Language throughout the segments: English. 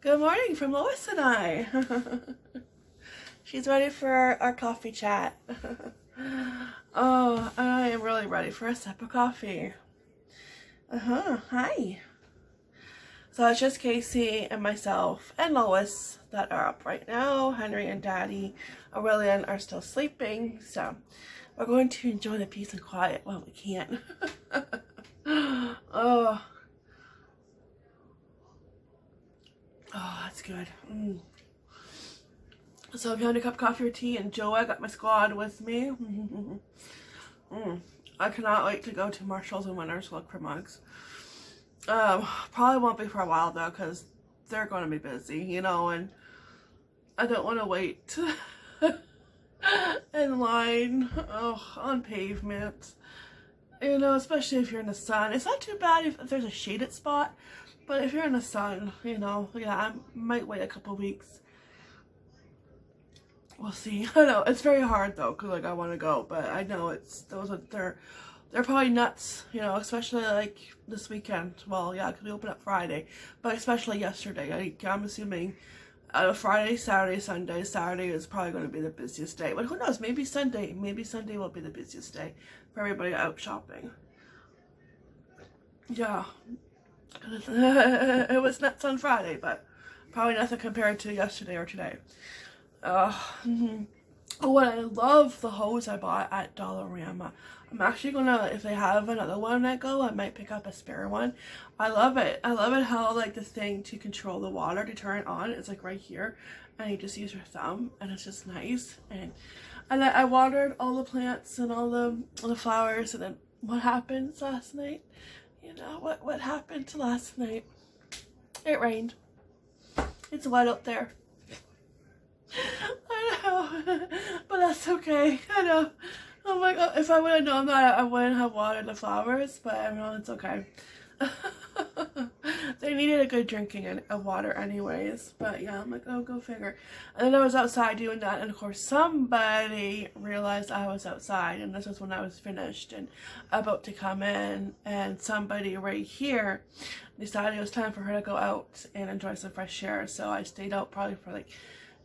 Good morning from Lois and I. She's ready for our coffee chat. Oh, I am really ready for a sip of coffee. Hi. So it's just Casey and myself and Lois that are up right now. Henry and Daddy, Aurelien are still sleeping. So we're going to enjoy the peace and quiet while we can. Oh. Oh, that's good. So if you want a cup of coffee or tea, enjoy. I got my squad with me. I cannot wait to go to Marshall's and Winners to look for mugs. Probably won't be for a while though, because they're going to be busy, you know, and I don't want to wait in line on pavement, you know, especially if you're in the sun. It's not too bad if there's a shaded spot, but if you're in the sun, you know, yeah, I might wait a couple weeks. We'll see. I know it's very hard though, cause like I want to go, but I know they're probably nuts, you know, especially like this weekend. Well, yeah, cause we open up Friday, but especially yesterday. I'm assuming Friday, Saturday, Sunday. Saturday is probably going to be the busiest day, but who knows? Maybe Sunday will be the busiest day for everybody out shopping. Yeah. It was nuts on Friday, but probably nothing compared to yesterday or today. What I love the hose I bought at Dollarama. I'm actually gonna, if they have another one at Go, I might pick up a spare one. I love it. I love it how like the thing to control the water to turn it on is like right here, and you just use your thumb, and it's just nice. And I watered all the plants and all the flowers, and then what happened last night? You know what happened last night? It rained. It's wet out there. I know, but that's okay. I know. Oh my god, if I would have known that, I wouldn't have watered the flowers, but I know it's okay. They needed a good drinking of water anyways, but yeah, I'm like, oh, go figure. And then I was outside doing that, and of course somebody realized I was outside, and this was when I was finished and about to come in, and somebody right here decided it was time for her to go out and enjoy some fresh air, so I stayed out probably for like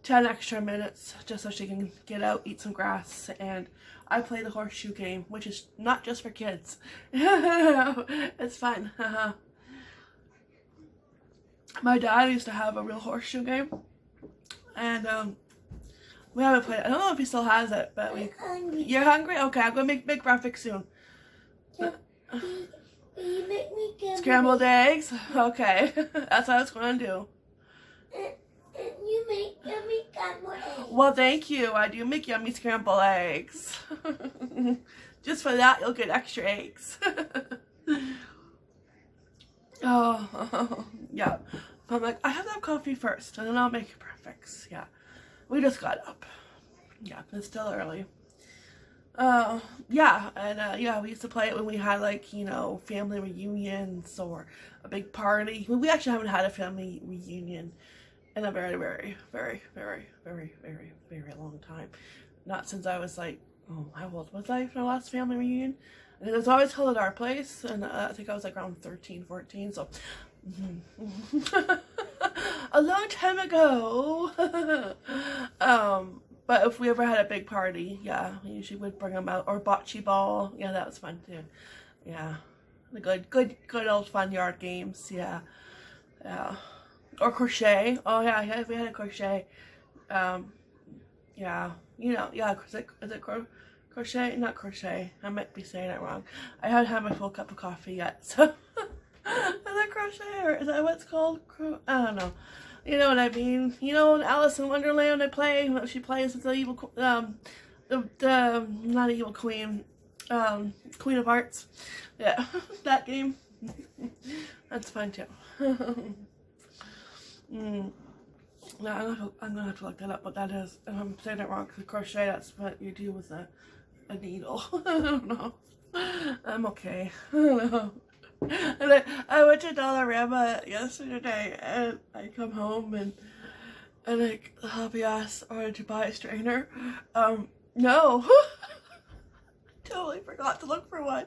10 extra minutes just so she can get out, eat some grass, and I play the horseshoe game, which is not just for kids. It's fun. My dad used to have a real horseshoe game, and we haven't played it. I don't know if he still has it, but You're hungry? Okay, I'm gonna make breakfast soon. You make me scrambled eggs? Okay, that's what I was gonna do. And you make yummy scrambled eggs. Well, thank you. I do make yummy scrambled eggs. Just for that, you'll get extra eggs. Oh, yeah. I'm like, I have to have coffee first, and then I'll make breakfast. Yeah. We just got up. Yeah, it's still early. Yeah, and yeah, we used to play it when we had like, you know, family reunions or a big party. We actually haven't had a family reunion in a very, very, very, very, very, very, very long time. Not since I was like, oh, how old was I for the last family reunion? And it was always held at our place, and I think I was like around 13, 14, so a long time ago. But if we ever had a big party, yeah, we usually would bring them out, or bocce ball. Yeah, that was fun too. Yeah, the good old fun yard games. Yeah, yeah. Or crochet. Oh yeah, if we had a crochet. Yeah, you know, yeah, is it crochet? Not crochet. I might be saying it wrong. I haven't had my full cup of coffee yet, so is it crochet, or is that what it's called? I don't know. You know what I mean? You know, in Alice in Wonderland, she plays with the evil, the not evil queen, Queen of Hearts. Yeah, that game. That's fun too. No, I'm gonna have to look that up, what that is. And I'm saying it wrong, because crochet, that's what you do with a needle. I don't know. I'm okay. I don't know. And I went to Dollarama yesterday, and I come home, and like, the hubby asked, I wanted to buy a strainer. No. totally forgot to look for one.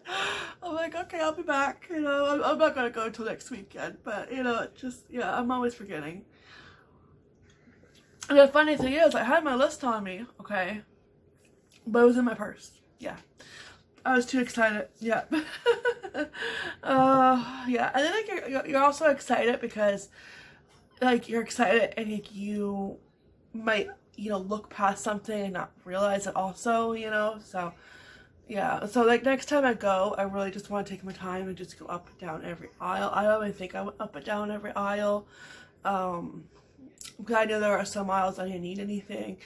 I'm like, okay, I'll be back. You know, I'm not gonna go until next weekend, but you know, it's just, yeah, I'm always forgetting. And the funny thing is, I had my list on me, okay, but it was in my purse. Yeah, I was too excited. Yeah. Yeah, and then like you're also excited because like you're excited and like you might, you know, look past something and not realize it also, you know. So yeah, so like next time I go, I really just want to take my time and just go up and down every aisle. I don't even think I went up and down every aisle, because I know there are some aisles I didn't need anything.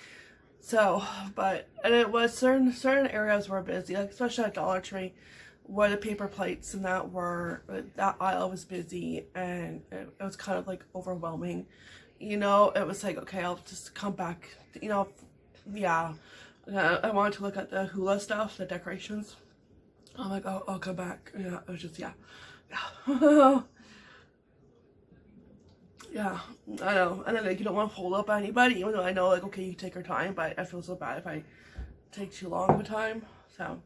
So, but, and it was certain areas were busy, like especially at Dollar Tree, where the paper plates and that aisle was busy, and it was kind of like overwhelming. You know, it was like, okay, I'll just come back, you know, yeah. I wanted to look at the hula stuff, the decorations. I'm like, oh, I'll come back. Yeah, it was just, yeah. Yeah. Yeah, I know. And then like you don't want to hold up anybody, even though I know like, okay, you take your time, but I feel so bad if I take too long of a time. So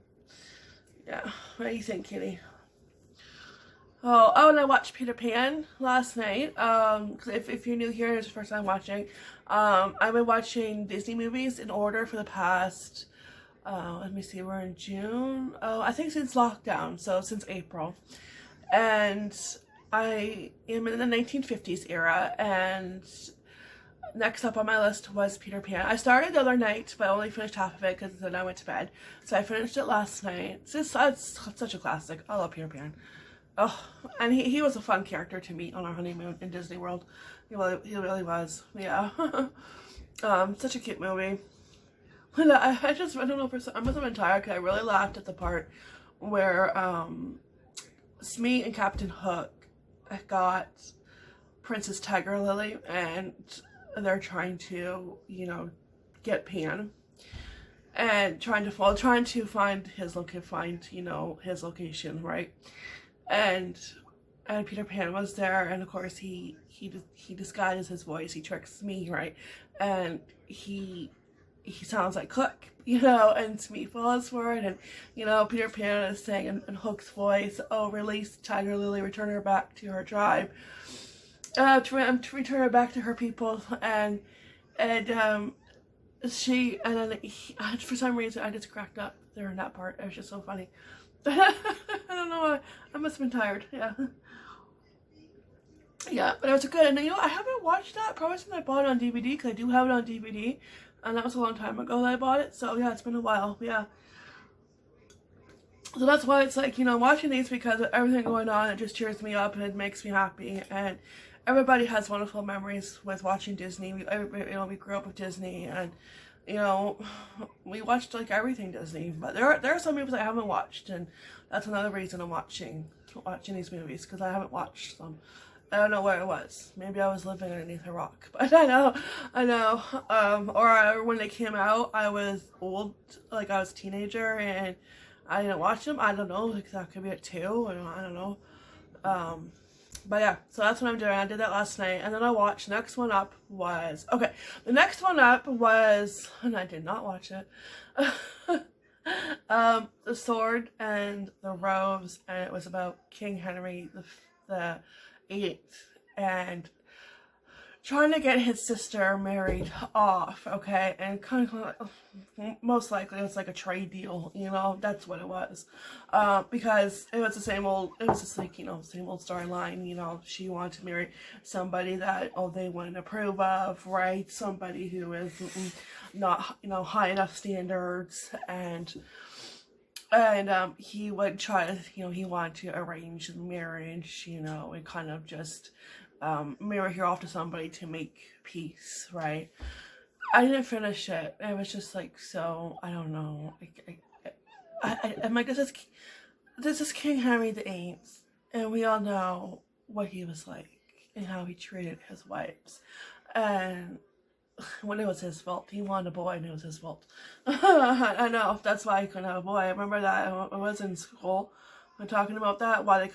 yeah, what do you think, Kitty? Oh, and I watched Peter Pan last night. 'Cause if you're new here and it's your first time watching, I've been watching Disney movies in order for the past, let me see, we're in June. Oh, I think since lockdown, so since April. And I am in the 1950s era, and next up on my list was Peter Pan. I started the other night, but I only finished half of it because then I went to bed. So I finished it last night. It's such a classic. I love Peter Pan. Oh, and he was a fun character to meet on our honeymoon in Disney World. He really was. Yeah. Such a cute movie. And I don't know, I must have been tired because I really laughed at the part where Smee and Captain Hook got Princess Tiger Lily, and they're trying to, you know, get Pan, and trying to find his location, right? And Peter Pan was there, and of course he disguises his voice, he tricks me, right? And he sounds like Hook, you know, and Smee falls for it, and you know, Peter Pan is saying in Hook's voice, oh, release Tiger Lily, return her back to her tribe, to return her back to her people, and she, and then for some reason I just cracked up there in that part. It was just so funny. I don't know why. I must have been tired. Yeah. Yeah, but it was good. And you know, I haven't watched that probably since I bought it on DVD, because I do have it on DVD, and that was a long time ago that I bought it. So yeah, it's been a while. Yeah. So that's why it's like, you know, watching these, because of everything going on, it just cheers me up and it makes me happy. And everybody has wonderful memories with watching Disney. Everybody, you know, we grew up with Disney, and you know, we watched like everything Disney. But there are some movies I haven't watched, and that's another reason I'm watching these movies, because I haven't watched them. I don't know where it was. Maybe I was living underneath a rock. But I know. Or when they came out, I was old, like I was a teenager, and I didn't watch them. I don't know, like that could be at 2, I don't know. But yeah, so that's what I'm doing. I did that last night, and then I watched, the next one up was, and I did not watch it, The Sword and the Rose, and it was about King Henry the 8th, and trying to get his sister married off, okay, and kind of most likely it was like a trade deal, you know, that's what it was, because it was same old storyline, you know, she wanted to marry somebody that, they wouldn't approve of, right, somebody who is not, you know, high enough standards, and he would try to, you know, he wanted to arrange the marriage, you know, and kind of just marry her off to somebody to make peace, right? I didn't finish it. It was just like, so, I don't know. I'm like, this is King Henry VIII, and we all know what he was like and how he treated his wives. And when it was his fault, he wanted a boy, and it was his fault. I know, that's why he couldn't have a boy. I remember that I was in school. We're talking about that, why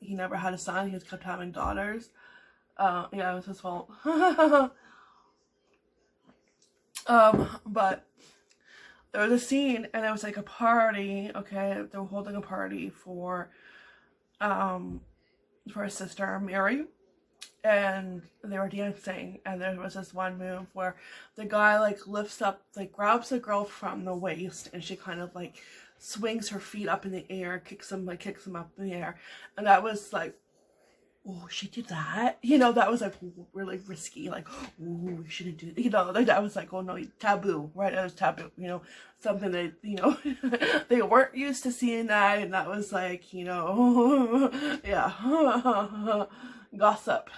he never had a son, he just kept having daughters. Yeah, it was his fault. But there was a scene, and it was like a party, okay? They were holding a party for his sister, Mary, and they were dancing, and there was this one move where the guy like lifts up, like grabs the girl from the waist, and she kind of like swings her feet up in the air, kicks him up in the air, and that was like, oh, she did that, you know, that was like really risky, like, oh, we shouldn't do that, you know, like that was like, oh no, taboo, right? It was taboo, you know, something that, you know, they weren't used to seeing that, and that was like, you know, yeah, gossip.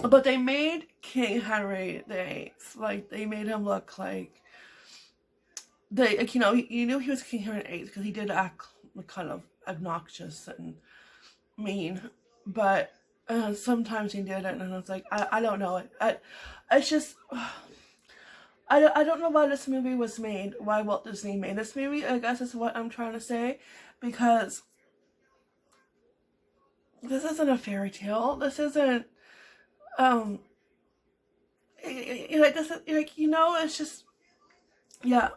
But they made King Henry VIII, like, they made him look like, they, like, you know, you knew he was King Henry VIII because he did act kind of obnoxious and mean, but sometimes he didn't, and I was like, I don't know, it's just, I don't know why this movie was made, why Walt Disney made this movie, I guess is what I'm trying to say, because this isn't a fairy tale, this isn't, like, this is, like, you know, it's just, yeah.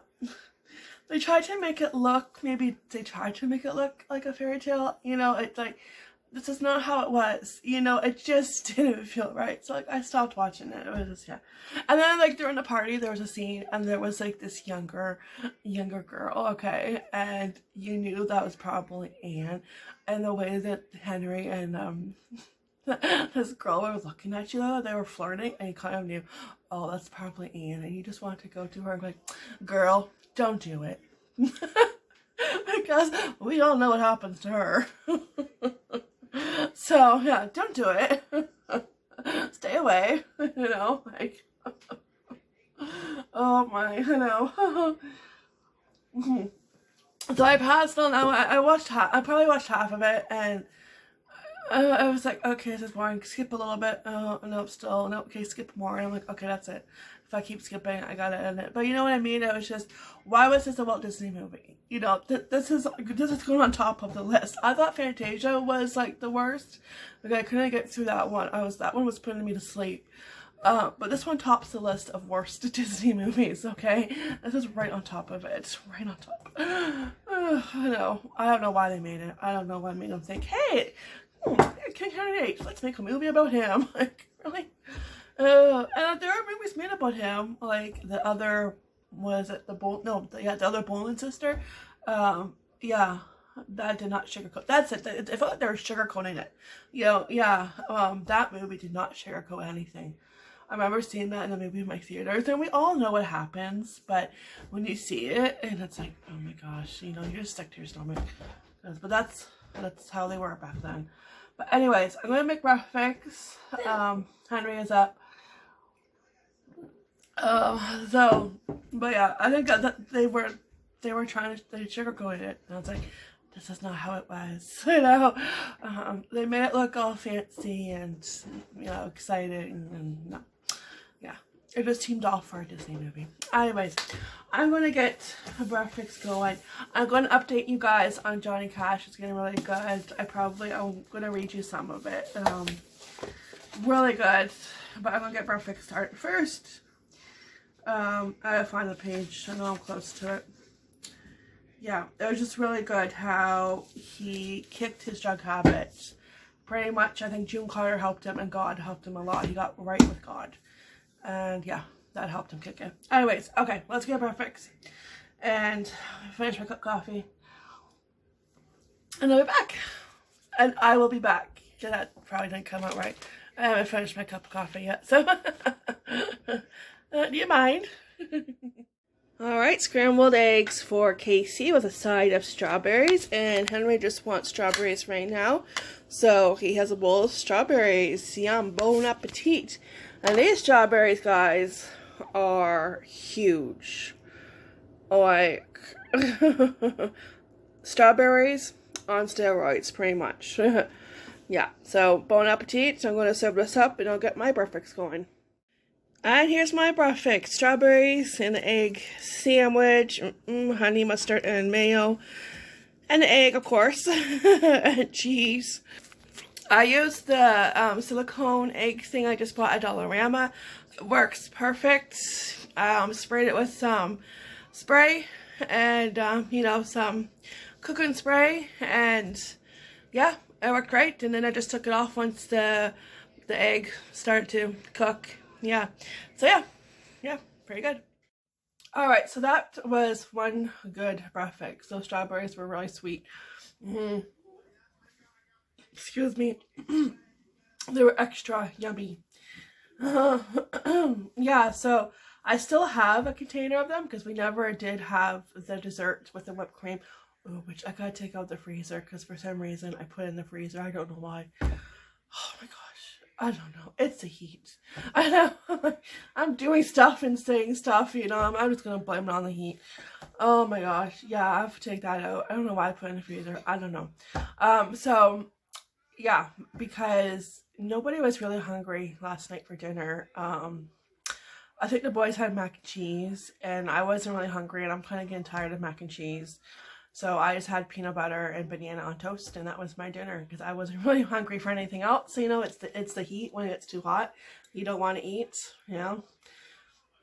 They tried to make it look, maybe they tried to make it look like a fairy tale, you know, it's like, this is not how it was, you know, it just didn't feel right, so like, I stopped watching it, it was just, yeah. And then like, during the party, there was a scene, and there was like this younger girl, okay, and you knew that was probably Anne, and the way that Henry and, this girl were looking at you, they were flirting, and you kind of knew, oh, that's probably Anne, and you just wanted to go to her and be like, girl, don't do it. Because we all know what happens to her. So, yeah, don't do it. Stay away, you know, like, oh my, you know. So I passed on, I probably watched half of it, and I was like, okay, this is boring, skip a little bit, oh, no, still, no, okay, skip more, and I'm like, okay, that's it. If I keep skipping, I gotta end it. But you know what I mean? It was just, why was this a Walt Disney movie? You know, this is going on top of the list. I thought Fantasia was like the worst. Like, I couldn't get through that one. That one was putting me to sleep. But this one tops the list of worst Disney movies, okay? This is right on top of it. Right on top. I know. I don't know why they made it. I don't know why I made them think, hey, King Henry VIII, let's make a movie about him. Like, really? And there are movies made about him, like the other, was it the other Boleyn sister, yeah, that did not sugarcoat, that's it, I felt like they were sugarcoating it, you know, yeah, that movie did not sugarcoat anything. I remember seeing that in the movie in my theaters, and we all know what happens, but when you see it, and it's like, oh my gosh, you know, you're just stuck to your stomach, but that's how they were back then. But anyways, I'm gonna make breakfast. Henry is up. But yeah, I think that they were trying to, they sugarcoated it, and I was like, this is not how it was, you know. They made it look all fancy and, you know, exciting, and no, yeah, it just seemed off for a Disney movie. Anyways, I'm gonna get breakfast going. I'm gonna update you guys on Johnny Cash. It's getting really good. I'm gonna read you some of it. Really good, but I'm gonna get breakfast started first. I gotta find the page. I know I'm close to it. Yeah, it was just really good how he kicked his drug habit. Pretty much, I think June Carter helped him, and God helped him a lot. He got right with God. And yeah, that helped him kick it. Anyways, okay, let's get breakfast. And finish my cup of coffee. And I'll be back. And I will be back. Yeah, that probably didn't come out right. I haven't finished my cup of coffee yet, so do you mind? Alright, scrambled eggs for Casey with a side of strawberries, and Henry just wants strawberries right now, so he has a bowl of strawberries. Yum, bon appetit. And these strawberries, guys, are huge. Like, strawberries on steroids, pretty much. Yeah, so bon appetit. So I'm going to serve this up, and I'll get my breakfast going. And here's my breakfast. Strawberries and an egg sandwich, honey mustard and mayo, and an egg, of course, and cheese. I used the silicone egg thing I just bought at Dollarama. It works perfect. Sprayed it with some spray and, you know, some cooking spray, and yeah, it worked great. And then I just took it off once the egg started to cook. Yeah, so yeah, pretty good. All right, so that was one good breakfast. Those strawberries were really sweet. Excuse me. They were extra yummy. Yeah, so I still have a container of them because we never did have the dessert with the whipped cream. Oh, which I gotta take out the freezer because for some reason I put it in the freezer. I don't know why. Oh my gosh. I don't know. It's the heat. I know. I'm doing stuff and saying stuff, you know. I'm just gonna blame it on the heat. Oh my gosh. Yeah, I have to take that out. I don't know why I put it in the freezer. I don't know. So yeah, because nobody was really hungry last night for dinner. I think the boys had mac and cheese, and I wasn't really hungry, and I'm kind of getting tired of mac and cheese. So I just had peanut butter and banana on toast, and that was my dinner because I wasn't really hungry for anything else. You know, it's the heat. When it's too hot, you don't want to eat, you know.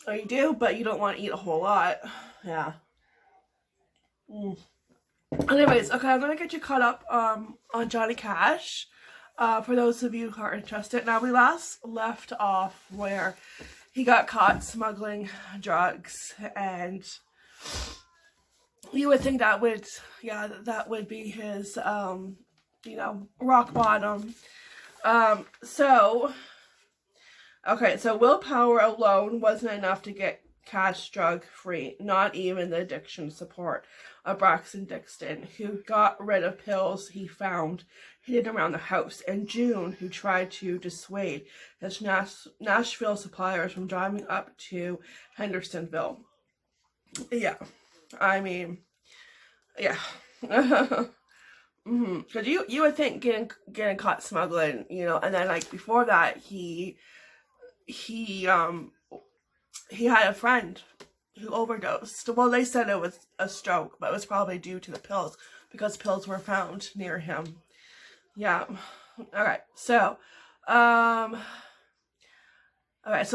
Or you do, but you don't want to eat a whole lot. Yeah. Anyways, okay, I'm gonna get you caught up on Johnny Cash. For those of you who are interested. Now, we last left off where he got caught smuggling drugs, and you would think that would, yeah, that would be his, you know, rock bottom. Okay, so willpower alone wasn't enough to get Cash drug free, not even the addiction support of Braxton Dixon, who got rid of pills he found hidden around the house, and June, who tried to dissuade his Nashville suppliers from driving up to Hendersonville. Yeah, I mean, yeah. Because you would think getting caught smuggling, you know, and then like before that he had a friend who overdosed. Well, they said it was a stroke, but it was probably due to the pills because pills were found near him. Yeah. Alright, so so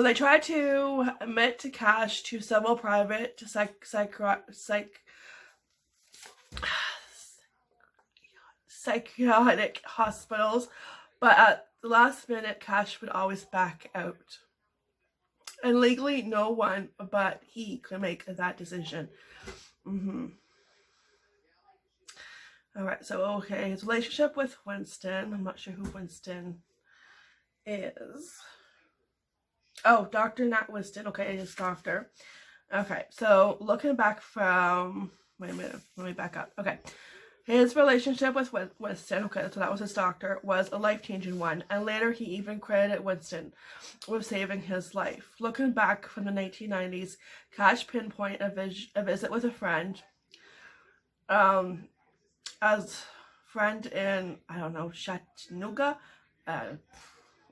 they tried to admit to Cash to several private psychotic hospitals, but at the last minute Cash would always back out. And legally, no one but he could make that decision. Alright, so okay, his relationship with Winston. I'm not sure who Winston is. Oh, Dr. Nat Winston. Okay, it is Doctor. Okay, so looking back from... Wait a minute, let me back up. Okay. His relationship with Winston, okay, so that was his doctor, was a life-changing one, and later he even credited Winston with saving his life. Looking back from the 1990s, Cash pinpointed a visit with a friend, as friend in, I don't know, Chattanooga, I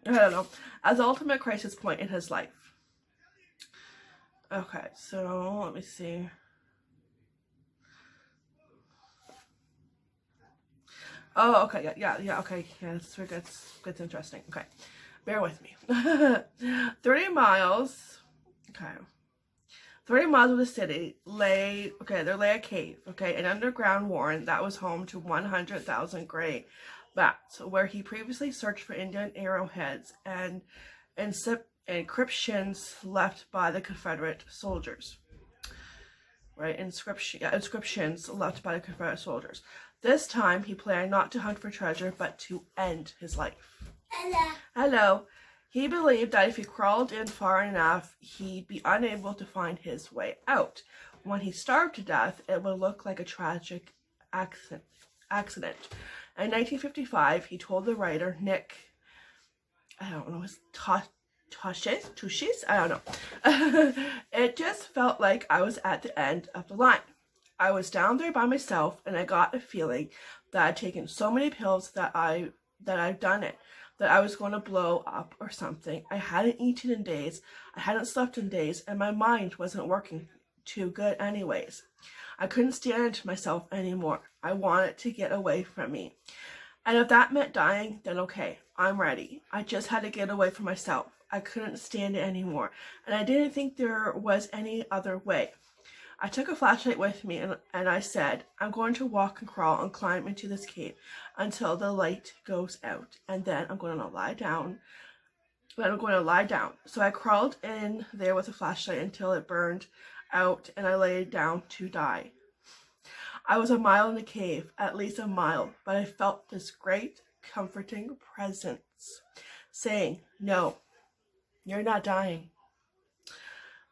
don't know, as the ultimate crisis point in his life. Okay, so let me see. Oh, okay, yeah, okay, yeah, that's interesting. Okay, bear with me. 30 miles, okay. 30 miles of the city lay a cave, okay, an underground warren that was home to 100,000 gray bats, where he previously searched for Indian arrowheads and inscriptions left by the Confederate soldiers. Right, inscriptions left by the Confederate soldiers. This time, he planned not to hunt for treasure, but to end his life. Hello. He believed that if he crawled in far enough, he'd be unable to find his way out. When he starved to death, it would look like a tragic accident. In 1955, he told the writer, Nick, I don't know, his Tushis? I don't know. It just felt like I was at the end of the line. I was down there by myself, and I got a feeling that I'd taken so many pills that I've done it, that I was going to blow up or something. I hadn't eaten in days, I hadn't slept in days, and my mind wasn't working too good anyways. I couldn't stand myself anymore. I wanted to get away from me. And if that meant dying, then okay, I'm ready. I just had to get away from myself. I couldn't stand it anymore, and I didn't think there was any other way. I took a flashlight with me and I said, I'm going to walk and crawl and climb into this cave until the light goes out, and then I'm going to lie down. So I crawled in there with a flashlight until it burned out, and I lay down to die. I was a mile in the cave, at least a mile, but I felt this great, comforting presence saying, no, you're not dying.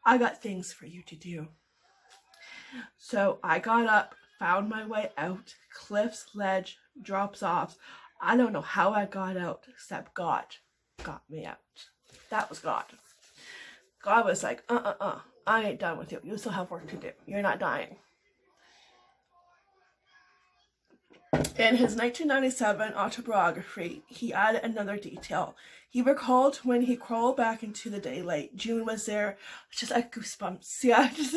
I got things for you to do. So I got up, found my way out, cliffs, ledge, drops off. I don't know how I got out, except God got me out. That was God. God was like, I ain't done with you. You still have work to do. You're not dying. In his 1997 autobiography, he added another detail. He recalled when he crawled back into the daylight. June was there. Just like goosebumps. Yeah, just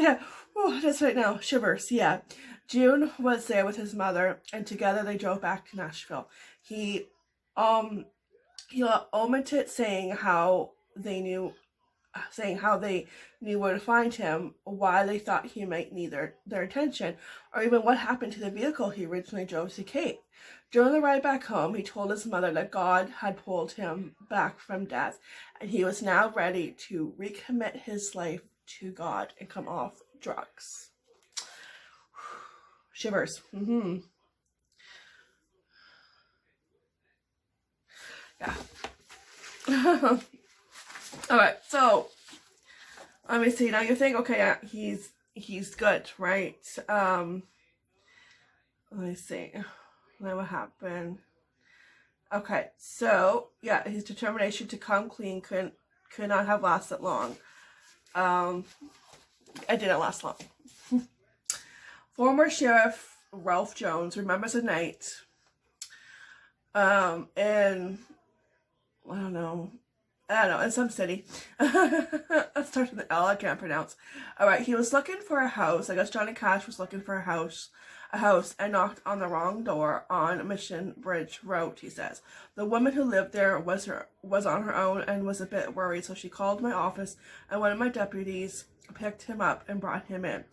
right now. Shivers. Yeah. June was there with his mother, and together they drove back to Nashville. He omitted saying how they knew where to find him, why they thought he might need their attention, or even what happened to the vehicle he originally drove to Cape. During the ride back home, he told his mother that God had pulled him back from death, and he was now ready to recommit his life to God and come off drugs. Shivers. Yeah. Alright, so let me see. Now you think, okay, yeah, he's good, right? Let me see. Now what happened? Okay, so yeah, his determination to come clean could not have lasted long. It didn't last long. Former Sheriff Ralph Jones remembers a night in in some city. It starts with an L, I can't pronounce. Alright, he was looking for a house. I guess Johnny Cash was looking for a house, and knocked on the wrong door on Mission Bridge Road, he says. The woman who lived there was on her own and was a bit worried, so she called my office, and one of my deputies picked him up and brought him in.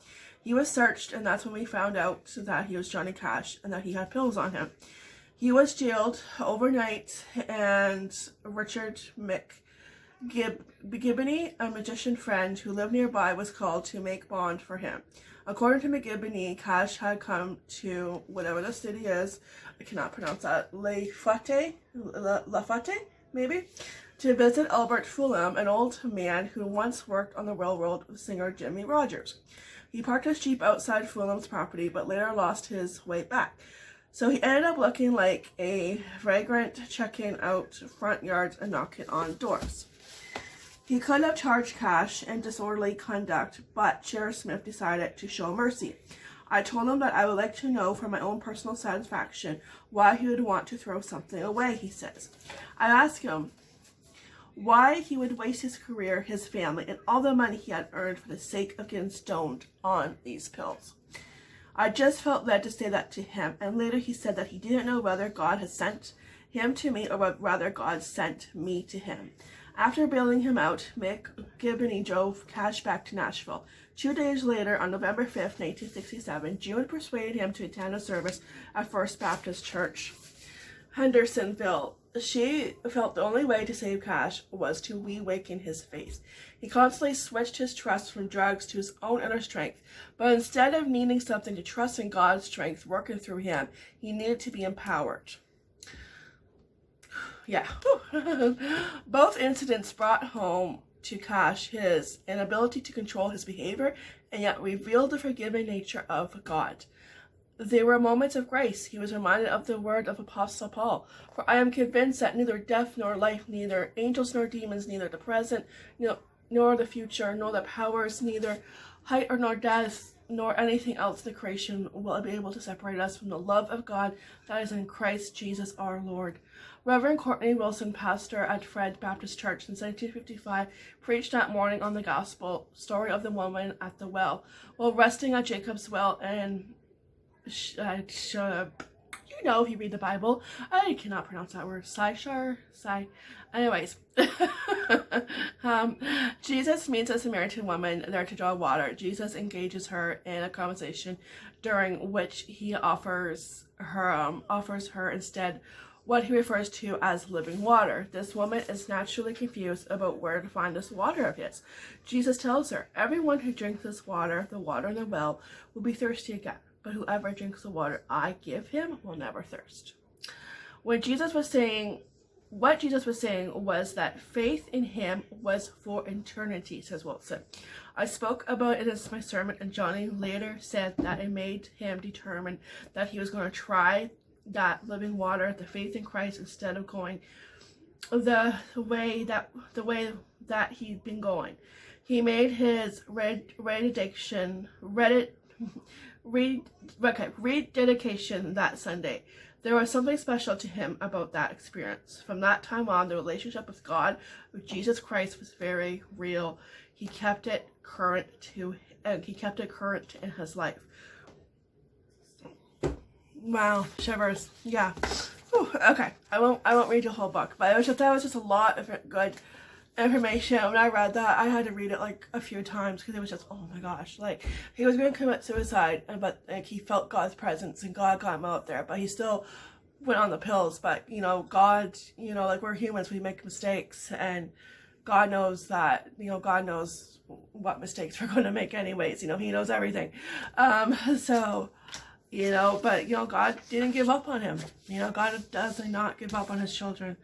He was searched, and that's when we found out that he was Johnny Cash and that he had pills on him. He was jailed overnight, and Richard McGibbony, a magician friend who lived nearby, was called to make bond for him. According to McGibbony, Cash had come to whatever the city is, I cannot pronounce that, Lafayette, maybe, to visit Albert Fulham, an old man who once worked on the railroad with singer Jimmy Rogers. He parked his Jeep outside Fulham's property, but later lost his way back. So he ended up looking like a vagrant, checking out front yards and knocking on doors. He could have charged Cash in disorderly conduct, but Sheriff Smith decided to show mercy. I told him that I would like to know for my own personal satisfaction why he would want to throw something away, he says. I asked him why he would waste his career, his family, and all the money he had earned for the sake of getting stoned on these pills. I just felt led to say that to him, and later he said that he didn't know whether God had sent him to me or whether God sent me to him. After bailing him out, McGibbony drove Cash back to Nashville. 2 days later, on November 5th, 1967, June persuaded him to attend a service at First Baptist Church, Hendersonville. She felt the only way to save Cash was to reawaken his faith. He constantly switched his trust from drugs to his own inner strength, but instead of needing something to trust in God's strength working through him, he needed to be empowered. Yeah. Both incidents brought home to Cash his inability to control his behavior, and yet revealed the forgiving nature of God. They were moments of grace. He was reminded of the word of Apostle Paul, "For I am convinced that neither death nor life, neither angels nor demons, neither the present nor the future, nor the powers, neither height or nor depth, nor anything else in the creation will be able to separate us from the love of God that is in Christ Jesus our Lord." Reverend Courtney Wilson, pastor at Fred Baptist Church in 1955, preached that morning on the gospel story of the woman at the well. While resting at Jacob's well in you know if you read the Bible. I cannot pronounce that word. Anyways. Jesus meets a Samaritan woman there to draw water. Jesus engages her in a conversation during which he offers her instead what he refers to as living water. This woman is naturally confused about where to find this water of his. Jesus tells her, everyone who drinks this water, the water in the well, will be thirsty again, but whoever drinks the water I give him will never thirst. What Jesus was saying was that faith in him was for eternity, says Wilson. I spoke about it in my sermon, and Johnny later said that it made him determine that he was going to try that living water, the faith in Christ, instead of going the way that he'd been going. He made his rededication that Sunday. There was something special to him about that experience. From that time on, the relationship with God, with Jesus Christ, was very real. He kept it current in his life. Wow, shivers. Yeah. Whew, okay, I won't read the whole book, but that was just a lot of good information. When I read that, I had to read it like a few times because it was just, oh my gosh, like he was going to commit suicide, but like he felt God's presence and God got him out there, but he still went on the pills. But you know, God, you know, like we're humans, we make mistakes, and God knows that, you know, God knows what mistakes we're going to make anyways. You know, he knows everything. So, you know, but you know, God didn't give up on him. You know, God does not give up on his children.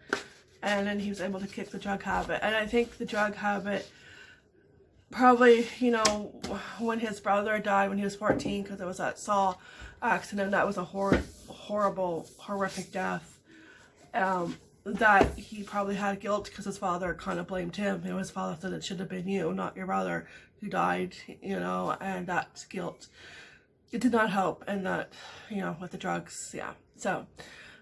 And then he was able to kick the drug habit. And I think the drug habit probably, you know, when his brother died when he was 14, because it was that Saw accident, that was a horrible, horrific death. That he probably had guilt because his father kind of blamed him. You know, his father said it should have been you, not your brother, who died, you know, and that guilt, it did not help. And that, you know, with the drugs, yeah. So,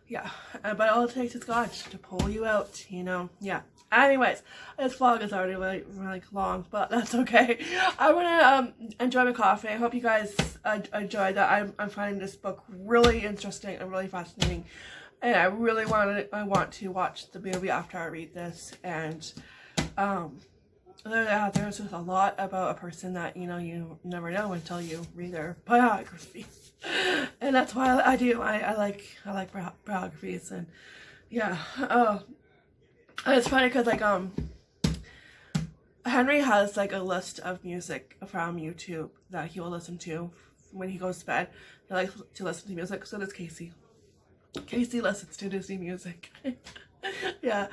yeah, but all it takes is God to pull you out, you know, yeah. Anyways, this vlog is already really long, but that's okay. I want to enjoy my coffee. I hope you guys enjoyed that. I'm finding this book really interesting and really fascinating, and I want to watch the movie after I read this. And there's just a lot about a person that, you know, you never know until you read their biography. And that's why I like biographies. And yeah, and it's funny because like Henry has like a list of music from YouTube that he will listen to when he goes to bed. He likes to listen to music. So does Casey. Casey listens to Disney music. Yeah,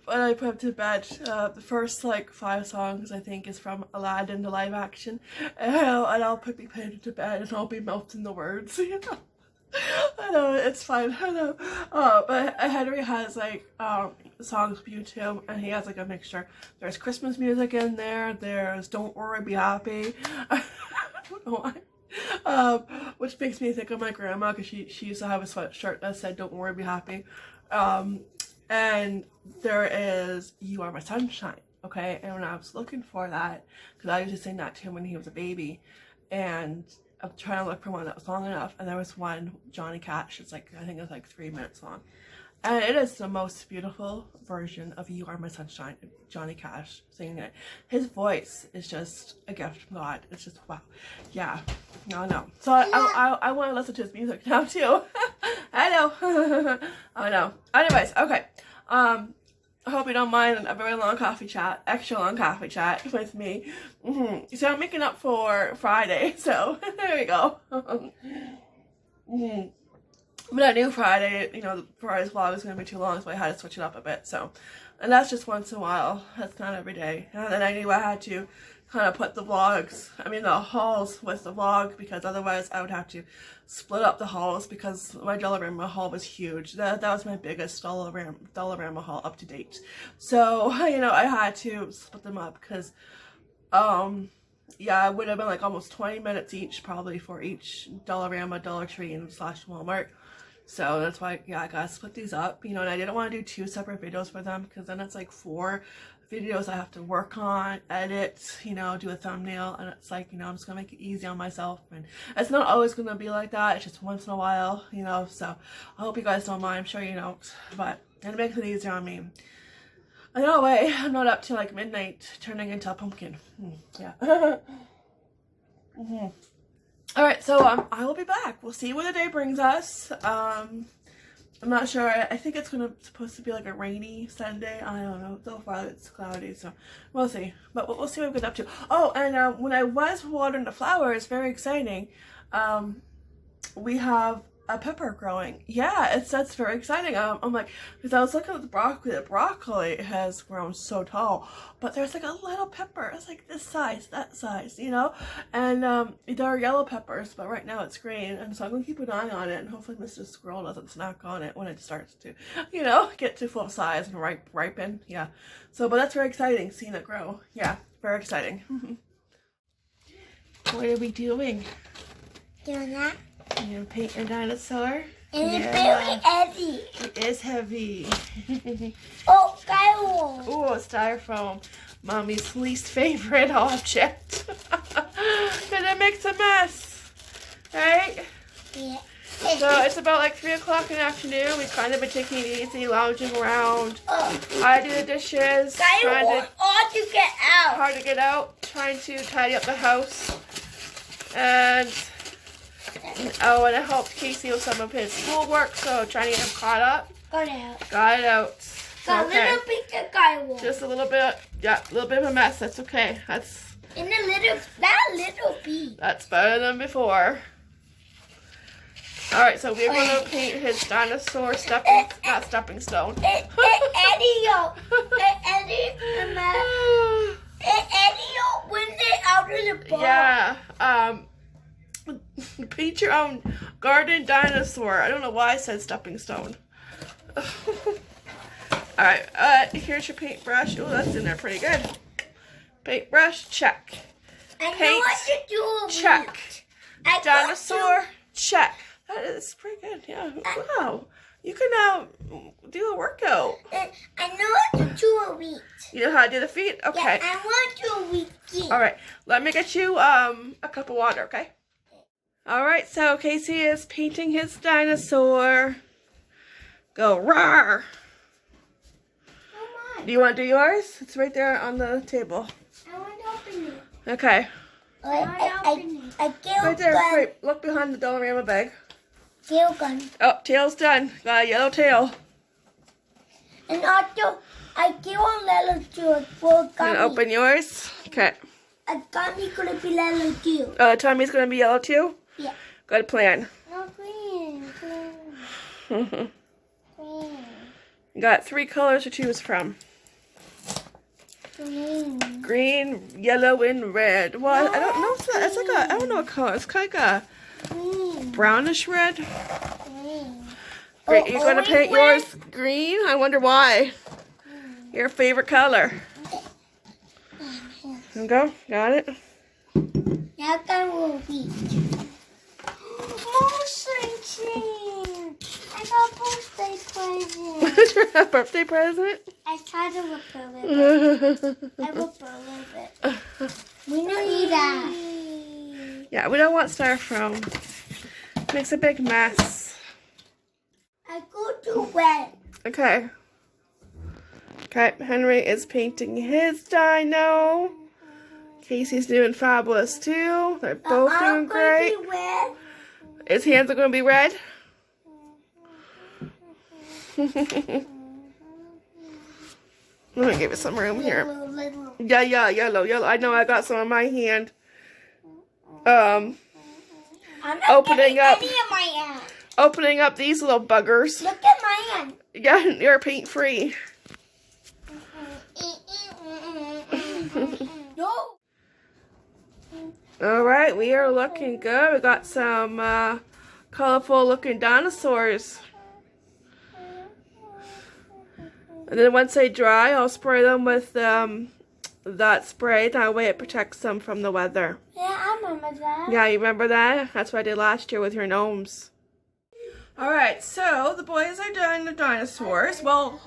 when I put him to bed, the first like 5 songs I think is from Aladdin, the live action, and I'll put him to bed and I'll be melting the words, you know. I know, it's fine, I know. But Henry has like songs from YouTube, and he has like a mixture. There's Christmas music in there, there's Don't Worry, Be Happy. I don't know why. Which makes me think of my grandma, because she used to have a sweatshirt that said Don't Worry, Be Happy. And there is You Are My Sunshine, okay? And when I was looking for that, because I used to sing that to him when he was a baby, and I'm trying to look for one that was long enough, and there was one, Johnny Cash, it's like, I think it's like 3 minutes long. And it is the most beautiful version of You Are My Sunshine, Johnny Cash singing it. His voice is just a gift from God. It's just, wow. Yeah, no. So I want to listen to his music now too. I know. I know. Anyways, okay. I hope you don't mind a very long coffee chat, extra long coffee chat with me. So I'm making up for Friday, so there we go. But I knew Friday, you know, Friday's vlog was going to be too long, so I had to switch it up a bit, so. And that's just once in a while. That's not every day. And then I knew I had to kind of put the hauls with the vlog, because otherwise I would have to split up the hauls, because my Dollarama haul was huge. That was my biggest Dollarama haul up to date. So, you know, I had to split them up, because, yeah, it would have been like almost 20 minutes each, probably, for each Dollarama, Dollar Tree, and / Walmart. So that's why, yeah, I gotta split these up, you know, and I didn't want to do 2 separate videos for them because then it's like 4 videos I have to work on, edit, you know, do a thumbnail, and it's like, you know, I'm just gonna make it easy on myself, and it's not always gonna be like that, it's just once in a while, you know, so I hope you guys don't mind. I'm sure you don't, but it makes it easier on me. I know, way I'm not up to like midnight turning into a pumpkin. Yeah. Alright, so I will be back. We'll see what the day brings us. I'm not sure. I think it's supposed to be like a rainy Sunday. I don't know. So far it's cloudy, so we'll see. But we'll see what we get up to. Oh, and when I was watering the flowers, very exciting. We have a pepper growing. Yeah, that's very exciting. I'm like, because I was looking at the broccoli. The broccoli has grown so tall, but there's like a little pepper. It's like this size, that size, you know. And there are yellow peppers, but right now it's green, and so I'm gonna keep an eye on it, and hopefully Mr. Squirrel doesn't snack on it when it starts to, you know, get to full size and ripen. Yeah. So, but that's very exciting, seeing it grow. Yeah, very exciting. What are we doing? Doing that. You gonna paint your dinosaur? And it's very heavy. It is heavy. Oh, styrofoam. Oh, styrofoam. Mommy's least favorite object. Because it makes a mess. Right? Yeah. So it's about like 3 o'clock in the afternoon. We've kind of been taking it easy, lounging around. Oh. I do the dishes. Styrofoam hard to get out. Hard to get out. Trying to tidy up the house. And oh, and I helped Casey with some of his schoolwork, so trying to get him caught up. Got it out. Got it out. Got Okay. a little bit of styrofoam. Just a little bit, yeah, a little bit of a mess. That's okay. That's In a little bit. That's better than before. All right, so we're gonna paint his dinosaur not stepping stone. Eddie, when they out of the box. Yeah. Paint your own garden dinosaur. I don't know why I said stepping stone. Alright, here's your paintbrush. Oh, that's in there pretty good. Paintbrush, check. I Paint, know what to do. check. Dinosaur, check. That is pretty good, yeah. Wow. You can now do a workout. I know what to do a week. You know how to do the feet? Okay. Yeah, I want to a week. Alright, let me get you a cup of water, okay? Alright, so Casey is painting his dinosaur. Go roar! Oh my. Do you want to do yours? It's right there on the table. I want to open it. Okay. I kill Right there, gun. right. Look behind the Dollarama bag. Kill gun. Oh, tail's done. Got a yellow tail. And also, I kill on level 2 for You gummy. gonna open yours? Okay. A gummy could be level 2. Tommy's gonna be yellow too? Yeah. Good plan. No, green. You Green. got 3 colors to choose from. Green. Green, yellow, and red. Well, I don't know. It's like a, I don't know what color. It's kind of like Green. a brownish red. Green. Great. You're gonna orange paint red? yours green? I wonder why. Your favorite color. There you go. Got it. Now gun will be. Motion. I got birthday present. Your birthday present? I tried to whip a little bit. I whipped a little bit. We don't need that. Yeah, we don't want styrofoam. Makes a big mess. I go to red. Okay. Okay, Henry is painting his dino. Casey's doing fabulous too. They're both doing great. Be red. His hands are going to be red. Let me give you some room here. Little. Yeah, yellow. I know I got some on my hand. I'm not Opening getting up. any of my hand. Opening up these little buggers. Look at my hand. Yeah, you're paint free. No. All right, we are looking good. We got some colorful looking dinosaurs. And then once they dry, I'll spray them with that spray. That way it protects them from the weather. Yeah, I remember that. Yeah, you remember that? That's what I did last year with your gnomes. Alright, so the boys are done the dinosaurs. Well,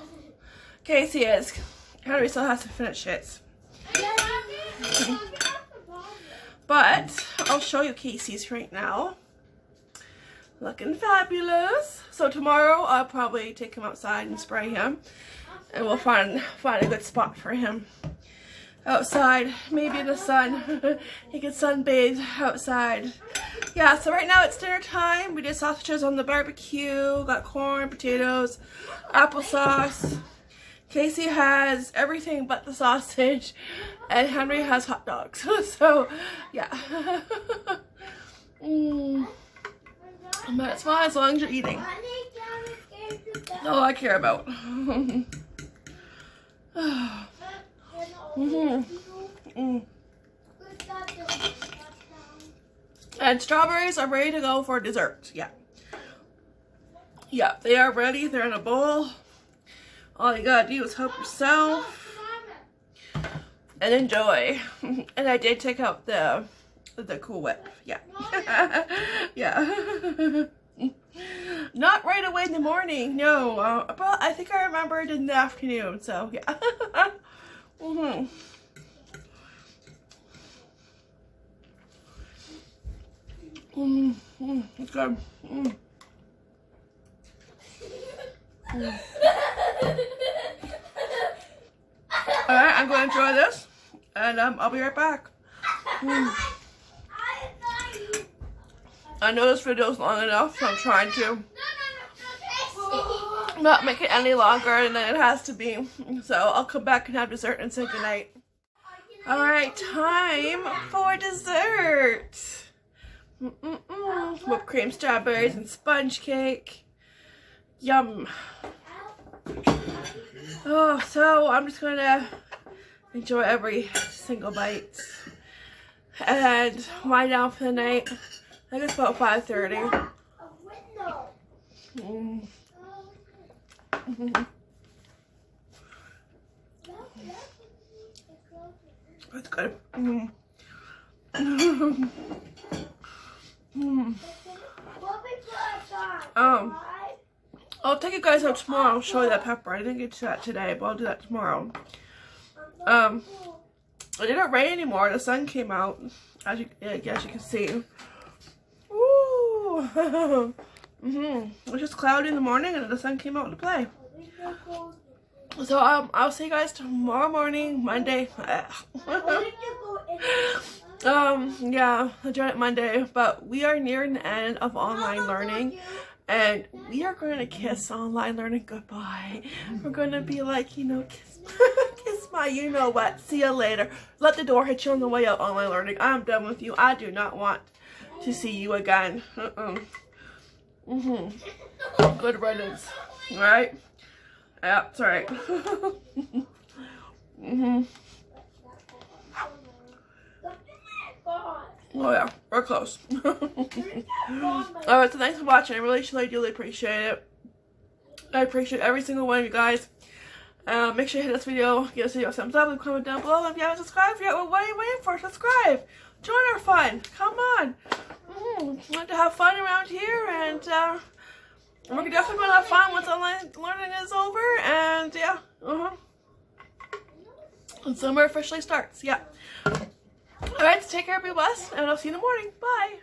Casey is. Henry still has to finish it. But I'll show you Casey's right now. Looking fabulous. So tomorrow I'll probably take him outside and spray him. And we'll find a good spot for him. Outside, maybe in the sun. He can sunbathe outside. Yeah, so right now it's dinner time. We did sausages on the barbecue. Got corn, potatoes, applesauce. Casey has everything but the sausage. And Henry has hot dogs. So, yeah. But it's fine as long as you're eating. All I care about. And strawberries are ready to go for dessert. Yeah. Yeah, they are ready. They're in a bowl. All you gotta do is help yourself and enjoy. And I did take out the Cool Whip. Yeah. Yeah. Not right away in the morning. No. But I think I remember it in the afternoon. So, yeah. It's good. Alright, I'm going to enjoy this, and I'll be right back. I know this video is long enough, so I'm trying to not make it any longer than it has to be. So I'll come back and have dessert and say goodnight. Alright, time for dessert. Whipped cream, strawberries, and sponge cake. Yum. Oh, so I'm just gonna enjoy every single bite and wind down for the night. I think it's about 5:30. That's good. I'll take you guys out tomorrow. I'll show you that pepper. I didn't get to that today, but I'll do that tomorrow. It didn't rain anymore. The sun came out, as you can see. Ooh. It was just cloudy in the morning, and then the sun came out to play. So I'll see you guys tomorrow morning, Monday. Yeah, I joined it Monday, but we are nearing the end of online learning. And we are going to kiss online learning goodbye. We're going to be like, you know, kiss my you know what. See you later. Let the door hit you on the way out, online learning. I'm done with you. I do not want to see you again. Good riddance. Alright? Yeah, it's alright. Oh yeah, we're close. Alright, so thanks for watching. I really do appreciate it. I appreciate every single one of you guys. Make sure you hit this video, give this video a thumbs up, and comment down below. If you haven't subscribed yet, well, what are you waiting for? Subscribe! Join our fun! Come on! We like to have fun around here, and we're definitely going to have fun once online learning is over, and yeah, and summer officially starts, yeah. Alright, so take care, be blessed, and I'll see you in the morning. Bye!